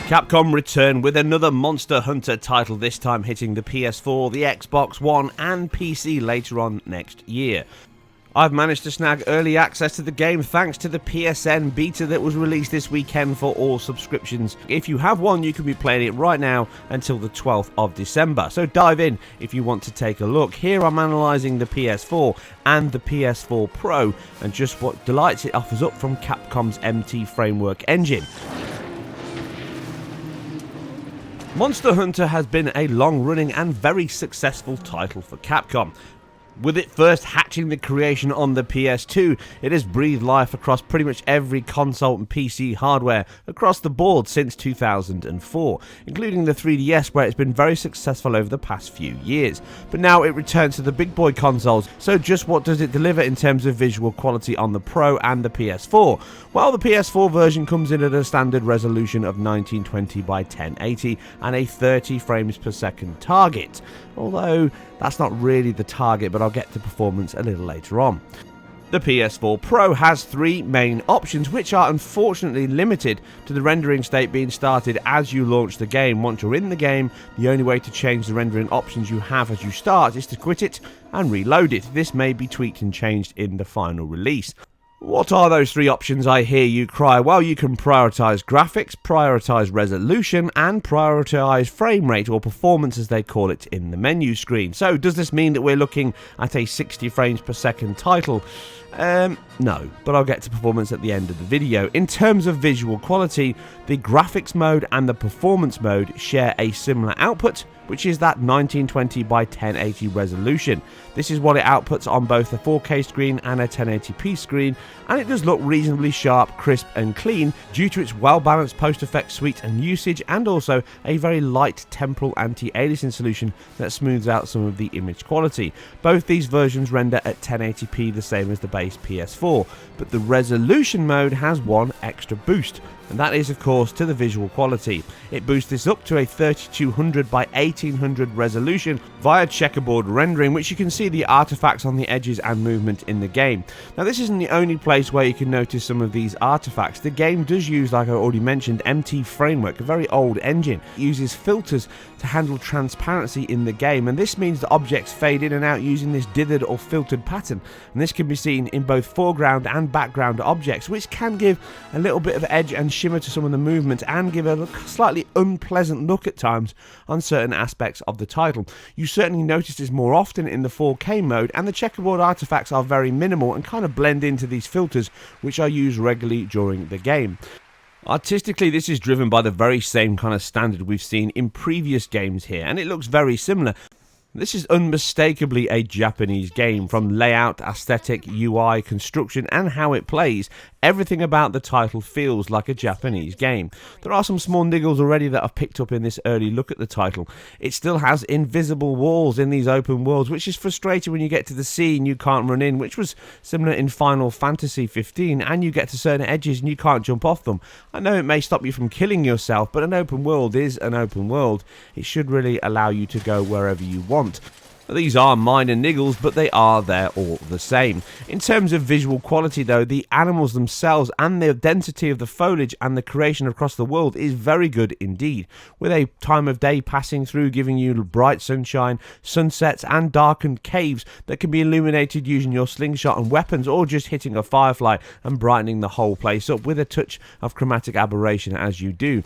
Capcom return with another Monster Hunter title, this time hitting the PS4, the Xbox One and PC later on next year. I've managed to snag early access to the game thanks to the PSN beta that was released this weekend for all subscriptions. If you have one, you can be playing it right now until the 12th of December. So dive in if you want to take a look. Here I'm analysing the PS4 and the PS4 Pro and just what delights it offers up from Capcom's MT framework engine. Monster Hunter has been a long-running and very successful title for Capcom. With it first hatching the creation on the PS2, it has breathed life across pretty much every console and PC hardware across the board since 2004, including the 3DS where it's been very successful over the past few years. But now it returns to the big boy consoles, so just what does it deliver in terms of visual quality on the Pro and the PS4? Well, the PS4 version comes in at a standard resolution of 1920 by 1080 and a 30 frames per second target, although that's not really the target, but I'll get to performance a little later on. The PS4 Pro has three main options, which are unfortunately limited to the rendering state being started as you launch the game. Once you're in the game, the only way to change the rendering options you have as you start is to quit it and reload it. This may be tweaked and changed in the final release. What are those three options, I hear you cry? Well, you can prioritise graphics, prioritise resolution, and prioritise frame rate, or performance as they call it in the menu screen. So, does this mean that we're looking at a 60 frames per second title? No, but I'll get to performance at the end of the video. In terms of visual quality, the graphics mode and the performance mode share a similar output, which is that 1920 by 1080 resolution. This is what it outputs on both a 4K screen and a 1080p screen, and it does look reasonably sharp, crisp and clean due to its well-balanced post-effect suite and usage, and also a very light temporal anti-aliasing solution that smooths out some of the image quality. Both these versions render at 1080p, the same as the base PS4, but the resolution mode has one extra boost, and that is of course to the visual quality. It boosts this up to a 3200 by 1800 resolution via checkerboard rendering, which you can see the artifacts on the edges and movement in the game. Now this isn't the only place where you can notice some of these artifacts. The game does use, like I already mentioned, MT framework, a very old engine. It uses filters to handle transparency in the game, and this means that objects fade in and out using this dithered or filtered pattern, and this can be seen in both foreground and background objects, which can give a little bit of edge and shimmer to some of the movement and give a slightly unpleasant look at times on certain aspects of the title. You certainly notice this more often in the 4K mode, and the checkerboard artifacts are very minimal and kind of blend into these filters which are used regularly during the game. Artistically, this is driven by the very same kind of standard we've seen in previous games here, and it looks very similar. This is unmistakably a Japanese game, from layout, aesthetic, UI, construction and how it plays. Everything about the title feels like a Japanese game. There are some small niggles already that I've picked up in this early look at the title. It still has invisible walls in these open worlds, which is frustrating when you get to the sea and you can't run in, which was similar in Final Fantasy 15, and you get to certain edges and you can't jump off them. I know it may stop you from killing yourself, but an open world is an open world. It should really allow you to go wherever you want. These are minor niggles, but they are there all the same. In terms of visual quality though, the animals themselves and the density of the foliage and the creation across the world is very good indeed, with a time of day passing through giving you bright sunshine, sunsets and darkened caves that can be illuminated using your slingshot and weapons, or just hitting a firefly and brightening the whole place up with a touch of chromatic aberration as you do.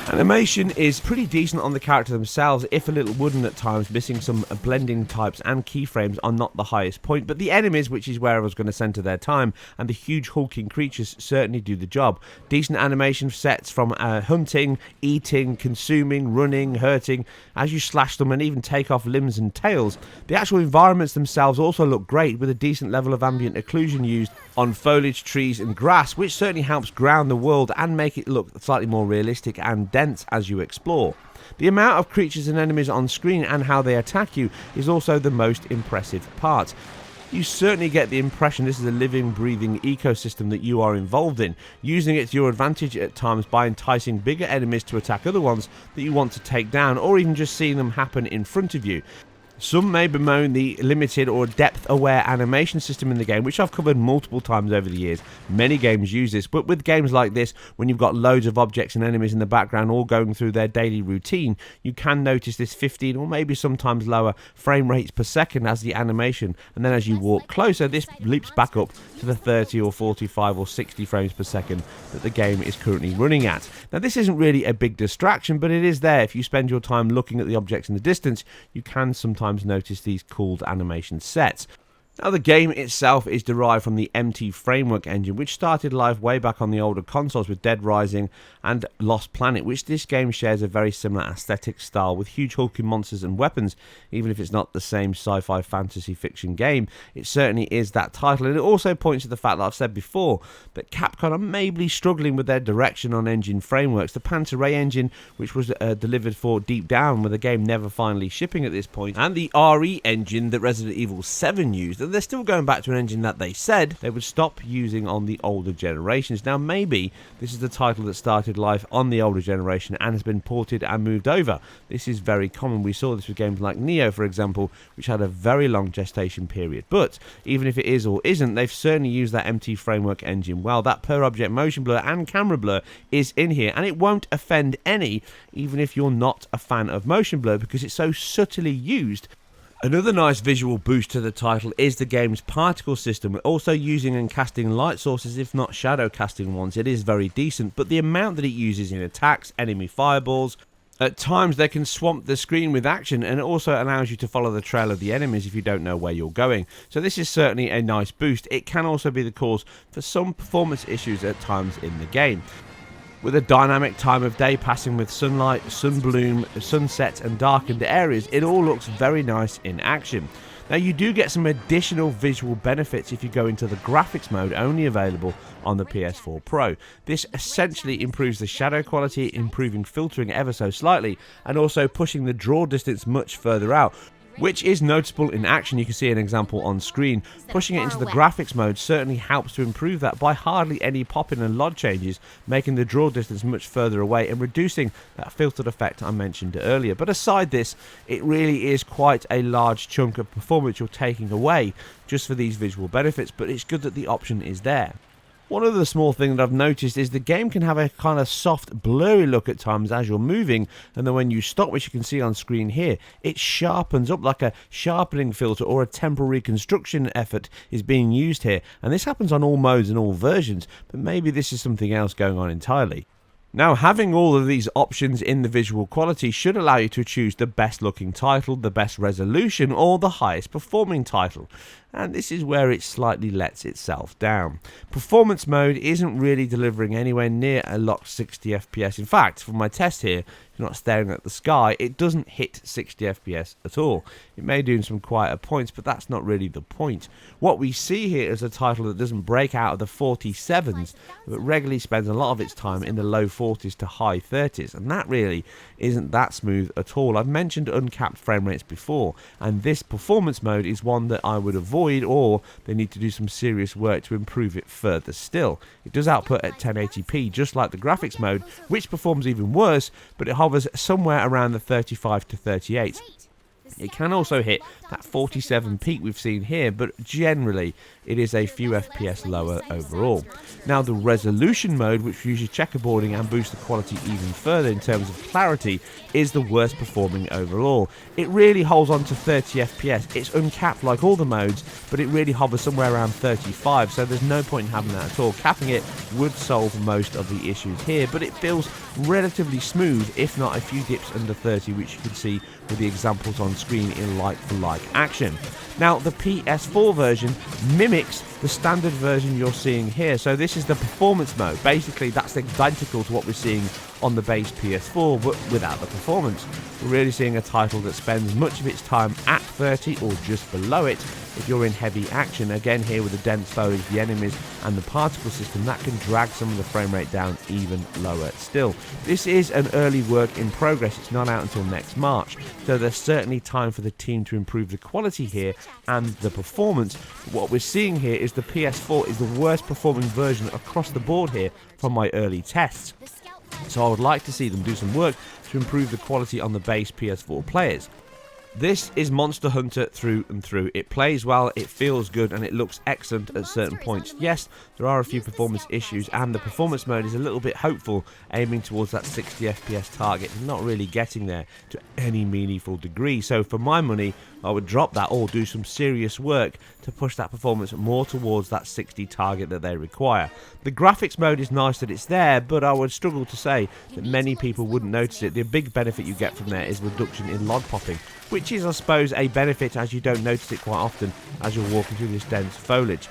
Animation is pretty decent on the character themselves, if a little wooden at times, missing some blending types and keyframes are not the highest point, but the enemies, which is where I was going to centre their time, and the huge hulking creatures certainly do the job. Decent animation sets from hunting, eating, consuming, running, hurting, as you slash them and even take off limbs and tails. The actual environments themselves also look great, with a decent level of ambient occlusion used on foliage, trees and grass, which certainly helps ground the world and make it look slightly more realistic and dense as you explore. The amount of creatures and enemies on screen and how they attack you is also the most impressive part. You certainly get the impression this is a living, breathing ecosystem that you are involved in, using it to your advantage at times by enticing bigger enemies to attack other ones that you want to take down, or even just seeing them happen in front of you. Some may bemoan the limited or depth-aware animation system in the game, which I've covered multiple times over the years. Many games use this, but with games like this, when you've got loads of objects and enemies in the background all going through their daily routine, you can notice this 15 or maybe sometimes lower frame rates per second as the animation, and then as you walk closer, this leaps back up to the 30 or 45 or 60 frames per second that the game is currently running at. Now, this isn't really a big distraction, but it is there. If you spend your time looking at the objects in the distance, you can sometimes notice these cooled animation sets. Now, the game itself is derived from the MT Framework engine, which started life way back on the older consoles with Dead Rising and Lost Planet, which this game shares a very similar aesthetic style with huge hulking monsters and weapons. Even if it's not the same sci-fi fantasy fiction game, it certainly is that title, and it also points to the fact that I've said before that Capcom are maybe struggling with their direction on engine frameworks. The Panta Ray engine, which was delivered for Deep Down, with the game never finally shipping at this point, and the RE engine that Resident Evil 7 used, they're still going back to an engine that they said they would stop using on the older generations. Now, maybe this is the title that started life on the older generation and has been ported and moved over. This is very common. We saw this with games like Neo, for example, which had a very long gestation period. But even if it is or isn't, they've certainly used that MT Framework engine well. That per object motion blur and camera blur is in here, and it won't offend any, even if you're not a fan of motion blur, because it's so subtly used. Another nice visual boost to the title is the game's particle system. Also using and casting light sources, if not shadow casting ones, it is very decent, but the amount that it uses in attacks, enemy fireballs, at times they can swamp the screen with action, and it also allows you to follow the trail of the enemies if you don't know where you're going. So this is certainly a nice boost. It can also be the cause for some performance issues at times in the game. With a dynamic time of day passing with sunlight, sunbloom, sunset and darkened areas, it all looks very nice in action. Now, you do get some additional visual benefits if you go into the graphics mode, only available on the PS4 Pro. This essentially improves the shadow quality, improving filtering ever so slightly, and also pushing the draw distance much further out, which is noticeable in action. You can see an example on screen. Pushing it into the graphics mode certainly helps to improve that by hardly any pop-in and LOD changes, making the draw distance much further away and reducing that filtered effect I mentioned earlier. But aside this, it really is quite a large chunk of performance you're taking away just for these visual benefits, but it's good that the option is there. One other small thing that I've noticed is the game can have a kind of soft, blurry look at times as you're moving, and then when you stop, which you can see on screen here, it sharpens up like a sharpening filter or a temporary construction effort is being used here, and this happens on all modes and all versions, but maybe this is something else going on entirely. Now, having all of these options in the visual quality should allow you to choose the best looking title, the best resolution, or the highest performing title. And this is where it slightly lets itself down. Performance mode isn't really delivering anywhere near a locked 60 FPS. In fact, for my test here, if you're not staring at the sky, it doesn't hit 60 FPS at all. It may do in some quieter points, but that's not really the point. What we see here is a title that doesn't break out of the 47s, but regularly spends a lot of its time in the low 40s to high 30s, and that really isn't that smooth at all. I've mentioned uncapped frame rates before, and this performance mode is one that I would avoid, or they need to do some serious work to improve it further still. It does output at 1080p, just like the graphics mode, which performs even worse, but it hovers somewhere around the 35 to 38. It can also hit that 47 peak we've seen here, but generally it is a few FPS lower overall. Now, the resolution mode, which uses checkerboarding and boosts the quality even further in terms of clarity, is the worst performing overall. It really holds on to 30 FPS. It's uncapped like all the modes, but it really hovers somewhere around 35, so there's no point in having that at all. Capping it would solve most of the issues here, but it feels relatively smooth, if not a few dips under 30, which you can see with the examples on screen in like-for-like action. Now, the PS4 version mimics the standard version you're seeing here, so this is the performance mode. Basically, that's identical to what we're seeing on the base PS4, but without the performance. We're really seeing a title that spends much of its time at 30 or just below it if you're in heavy action. Again, here with the dense foliage, the enemies, and the particle system, that can drag some of the frame rate down even lower still. This is an early work in progress. It's not out until next March, so there's certainly time for the team to improve the quality here and the performance. What we're seeing here is the PS4 is the worst performing version across the board here from my early tests. So I would like to see them do some work to improve the quality on the base PS4 players. This is Monster Hunter through and through. It plays well, it feels good, and it looks excellent at certain points. Yes, there are a few performance issues, and the performance mode is a little bit hopeful, aiming towards that 60 FPS target, and not really getting there to any meaningful degree. So for my money, I would drop that or do some serious work to push that performance more towards that 60 target that they require. The graphics mode is nice that it's there, but I would struggle to say that many people wouldn't notice it. The big benefit you get from there is reduction in log popping, which is, I suppose, a benefit as you don't notice it quite often as you're walking through this dense foliage.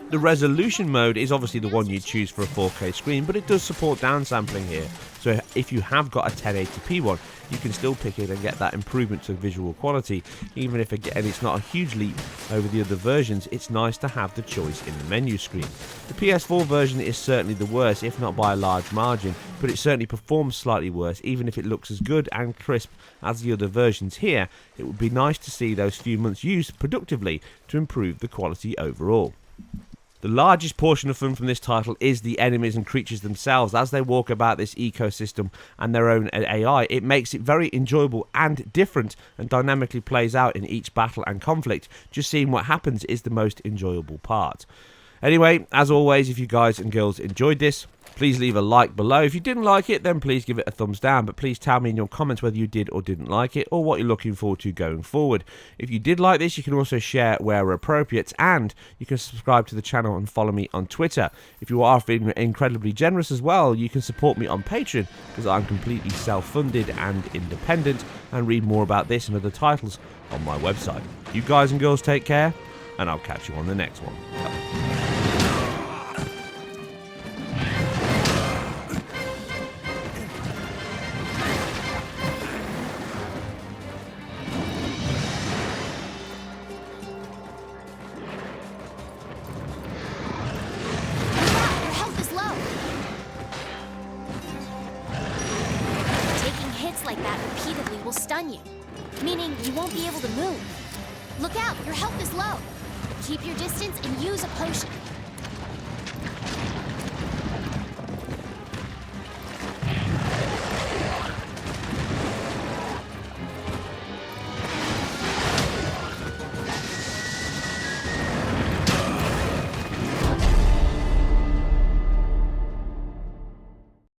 The resolution mode is obviously the one you choose for a 4K screen, but it does support downsampling here. So if you have got a 1080p one, you can still pick it and get that improvement to visual quality. Even if, again, it's not a huge leap over the other versions, it's nice to have the choice in the menu screen. The PS4 version is certainly the worst, if not by a large margin, but it certainly performs slightly worse. Even if it looks as good and crisp as the other versions here, it would be nice to see those few months used productively to improve the quality overall. The largest portion of fun from this title is the enemies and creatures themselves as they walk about this ecosystem and their own AI. It makes it very enjoyable and different and dynamically plays out in each battle and conflict. Just seeing what happens is the most enjoyable part. Anyway, as always, if you guys and girls enjoyed this, please leave a like below. If you didn't like it, then please give it a thumbs down, but please tell me in your comments whether you did or didn't like it, or what you're looking forward to going forward. If you did like this, you can also share where appropriate, and you can subscribe to the channel and follow me on Twitter. If you are feeling incredibly generous as well, you can support me on Patreon, because I'm completely self-funded and independent, and read more about this and other titles on my website. You guys and girls take care, and I'll catch you on the next one. Like that repeatedly will stun you, meaning you won't be able to move. Look out, your health is low. Keep your distance and use a potion.